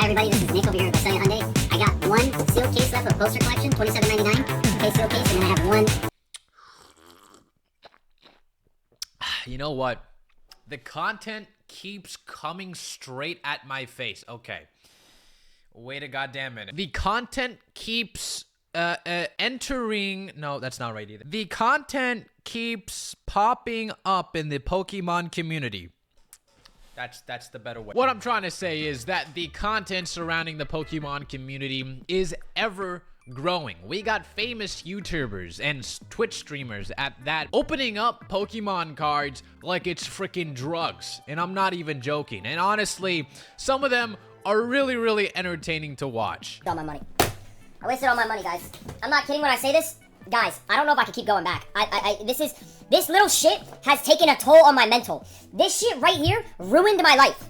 everybody, this is Nick over here at Selling Hyundai. I got one sealed case left of poster collection, $27.99. Okay, sealed case, and then I have one. You know what? The content keeps coming straight at my face. Okay. Wait a goddamn minute. The content keeps entering. No, that's not right either. The content keeps popping up in the Pokemon community. That's the better way. What I'm trying to say is that the content surrounding the Pokemon community is ever growing. We got famous YouTubers and Twitch streamers at that opening up Pokemon cards like it's freaking drugs. And I'm not even joking. And honestly, some of them are really entertaining to watch. All my money. I wasted all my money, guys. I'm not kidding when I say this. Guys, I don't know if I can keep going back. This little shit has taken a toll on my mental. This shit right here ruined my life.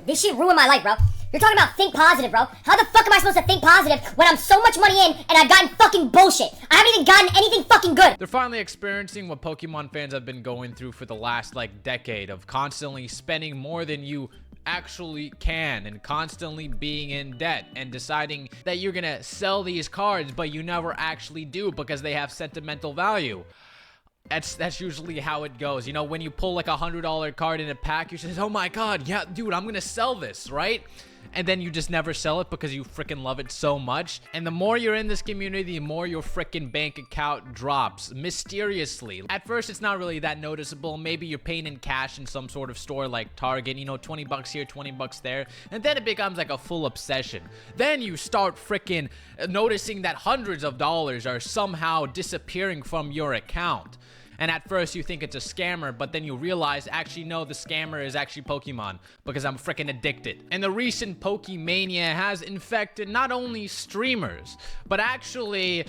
This shit ruined my life, bro. You're talking about think positive, bro. How the fuck am I supposed to think positive when I'm so much money in and I've gotten fucking bullshit? I haven't even gotten anything fucking good. They're finally experiencing what Pokemon fans have been going through for the last, decade of constantly spending more than you actually can and constantly being in debt and deciding that you're gonna sell these cards, but you never actually do because they have sentimental value. That's usually how it goes. You know, when you pull like $100 card in a pack, you say, oh my god, yeah, dude, I'm gonna sell this, right? And then you just never sell it because you freaking love it so much. And the more you're in this community, the more your freaking bank account drops mysteriously. At first, it's not really that noticeable. Maybe you're paying in cash in some sort of store like Target, you know, 20 bucks here, 20 bucks there. And then it becomes like a full obsession. Then you start freaking noticing that hundreds of dollars are somehow disappearing from your account. And at first you think it's a scammer, but then you realize, actually, no, the scammer is actually Pokemon because I'm freaking addicted. And the recent Pokemania has infected not only streamers, but actually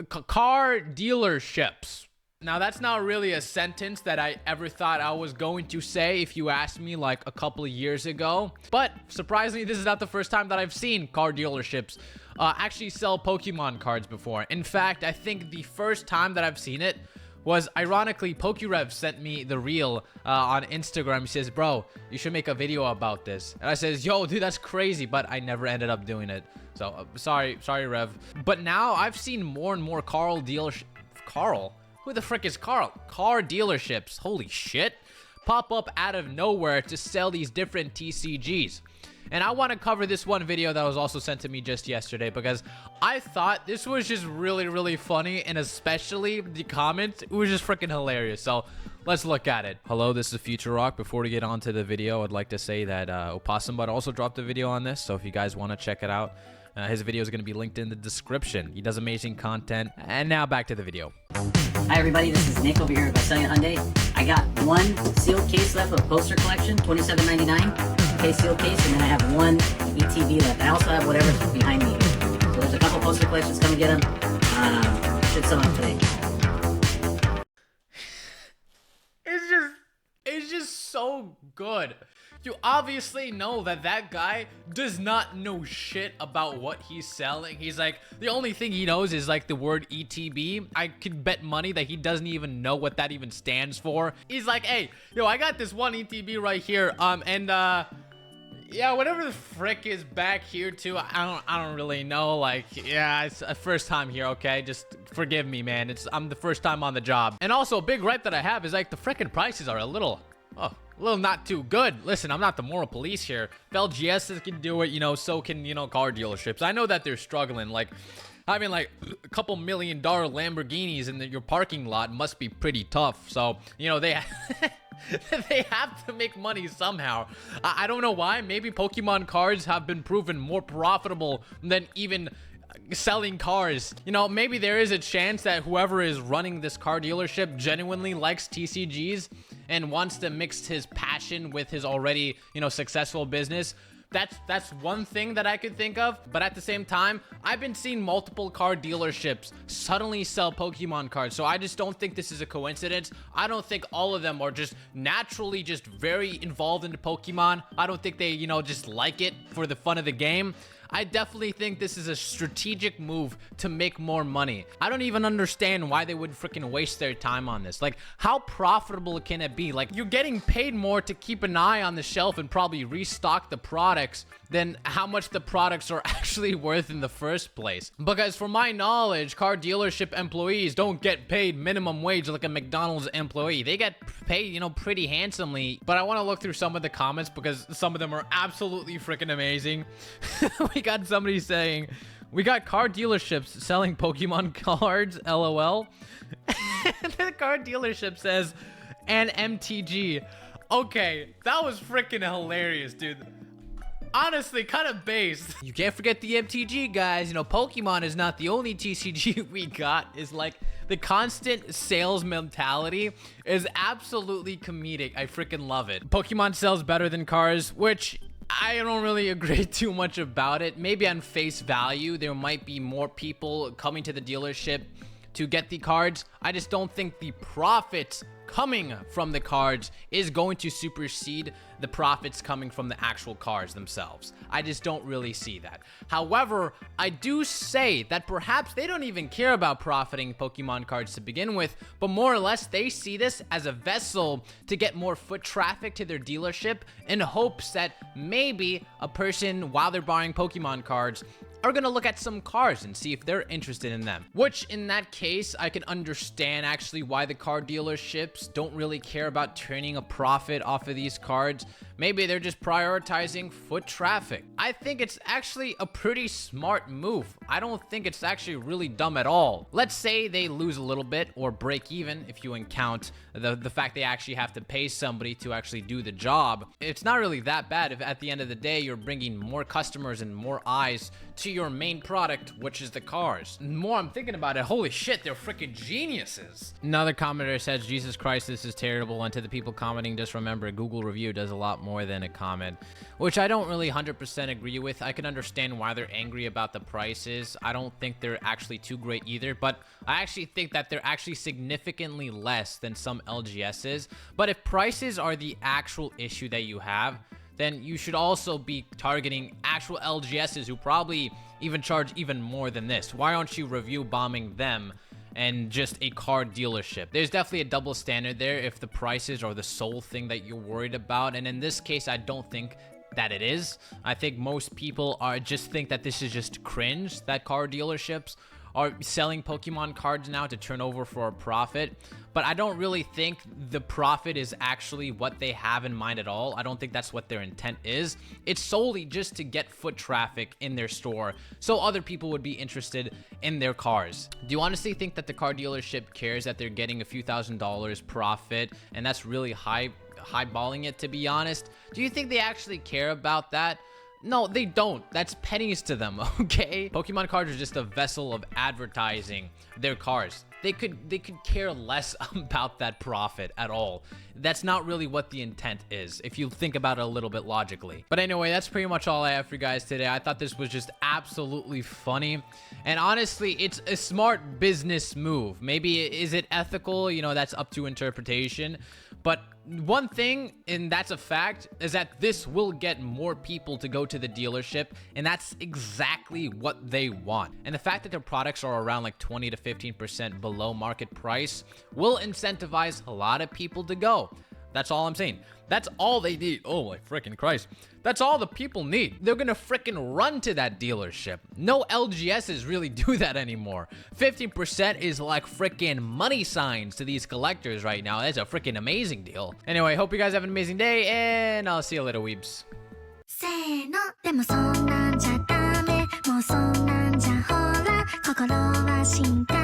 car dealerships. Now, that's not really a sentence that I ever thought I was going to say if you asked me like a couple of years ago. But surprisingly, this is not the first time that I've seen car dealerships actually sell Pokemon cards before. In fact, I think the first time that I've seen it was, ironically, Pokerev sent me the reel on Instagram. He says, bro, you should make a video about this. And I says, yo, dude, that's crazy. But I never ended up doing it. So, sorry, Rev. But now I've seen more and more car dealerships, holy shit, pop up out of nowhere to sell these different TCGs. And I want to cover this one video that was also sent to me just yesterday because I thought this was just really funny, and especially the comments, it was just freaking hilarious. So let's look at it. Hello, this is Future Rock. Before we get on to the video, I'd like to say that Opossum also dropped a video on this, so if you guys want to check it out, his video is going to be linked in the description. He does amazing content. And now back to the video. Hi everybody, this is Nick over here at Selling Hyundai. I got one sealed case left of poster collection, $27.99. Okay, sealed case, and then I have one ETB left. I also have whatever's behind me. So there's a couple poster collections. Come and get them. Should sell them today. It's just so good. You obviously know that that guy does not know shit about what he's selling. He's like, the only thing he knows is like the word ETB. I could bet money that he doesn't even know what that even stands for. He's like, hey, yo, I got this one ETB right here. Yeah, whatever the frick is back here too, I don't really know. Like, yeah, it's a first time here, okay? Just forgive me, man. I'm the first time on the job. And also, a big gripe that I have is like the frickin' prices are a little not too good. Listen, I'm not the moral police here. If LGS can do it, you know, so can, you know, car dealerships. I know that they're struggling. Like, having like a couple $1 million Lamborghinis in your parking lot must be pretty tough. So, you know, they they have to make money somehow. I don't know why. Maybe Pokemon cards have been proven more profitable than even selling cars. You know, maybe there is a chance that whoever is running this car dealership genuinely likes TCGs and wants to mix his passion with his already, you know, successful business. That's one thing that I could think of. But at the same time, I've been seeing multiple car dealerships suddenly sell Pokemon cards. So I just don't think this is a coincidence. I don't think all of them are just naturally just very involved into Pokemon. I don't think they, you know, just like it for the fun of the game. I definitely think this is a strategic move to make more money. I don't even understand why they would freaking waste their time on this. Like, how profitable can it be? Like, you're getting paid more to keep an eye on the shelf and probably restock the products than how much the products are actually worth in the first place. Because from my knowledge, car dealership employees don't get paid minimum wage like a McDonald's employee. They get paid, you know, pretty handsomely. But I want to look through some of the comments because some of them are absolutely freaking amazing. We got somebody saying, we got car dealerships selling Pokemon cards, LOL. And the car dealership says, and MTG. Okay, that was freaking hilarious, dude. Honestly, kind of based. You can't forget the MTG, guys. You know, Pokemon is not the only TCG we got. Is like the constant sales mentality is absolutely comedic. I freaking love it. Pokemon sells better than cars, which I don't really agree too much about it. Maybe on face value, there might be more people coming to the dealership to get the cards. I just don't think the profits coming from the cards is going to supersede the profits coming from the actual cards themselves. I just don't really see that. However, I do say that perhaps they don't even care about profiting Pokemon cards to begin with, but more or less they see this as a vessel to get more foot traffic to their dealership in hopes that maybe a person, while they're buying Pokemon cards, are gonna look at some cars and see if they're interested in them. Which, in that case, I can understand actually why the car dealerships don't really care about turning a profit off of these cards. Maybe they're just prioritizing foot traffic. I think it's actually a pretty smart move. I don't think it's actually really dumb at all. Let's say they lose a little bit or break even if you count the fact they actually have to pay somebody to actually do the job. It's not really that bad if at the end of the day you're bringing more customers and more eyes to your main product, which is the cars. The more I'm thinking about it, holy shit, they're freaking geniuses. Another commenter says, Jesus Christ, this is terrible. And to the people commenting, just remember, a Google review does a lot more than a comment, which I don't really 100% agree with. I can understand why they're angry about the prices. I don't think they're actually too great either, but I actually think that they're actually significantly less than some LGSs. But if prices are the actual issue that you have, then you should also be targeting actual LGSs who probably even charge even more than this. Why aren't you review bombing them and just a car dealership? There's definitely a double standard there if the prices are the sole thing that you're worried about. And in this case, I don't think that it is. I think most people just think that this is just cringe, that car dealerships are selling Pokemon cards now to turn over for a profit. But I don't really think the profit is actually what they have in mind at all. I don't think that's what their intent is. It's solely just to get foot traffic in their store so other people would be interested in their cars. Do you honestly think that the car dealership cares that they're getting a few $1,000s profit and that's really highballing it, to be honest? Do you think they actually care about that? No, they don't. That's pennies to them, okay? Pokemon cards are just a vessel of advertising their cars. They could care less about that profit at all. That's not really what the intent is, if you think about it a little bit logically. But anyway, that's pretty much all I have for you guys today. I thought this was just absolutely funny. And honestly, it's a smart business move. Maybe is it ethical? You know, that's up to interpretation. But one thing, and that's a fact, is that this will get more people to go to the dealership, and that's exactly what they want. And the fact that their products are around like 20 to 15% below market price will incentivize a lot of people to go. That's all I'm saying. That's all they need. Oh my freaking Christ. That's all the people need. They're gonna freaking run to that dealership. No LGSs really do that anymore. 15% is like freaking money signs to these collectors right now. That's a freaking amazing deal. Anyway, hope you guys have an amazing day, and I'll see you later, weebs. せーのでもそんなんじゃダメもうそんなんじゃほら心は進化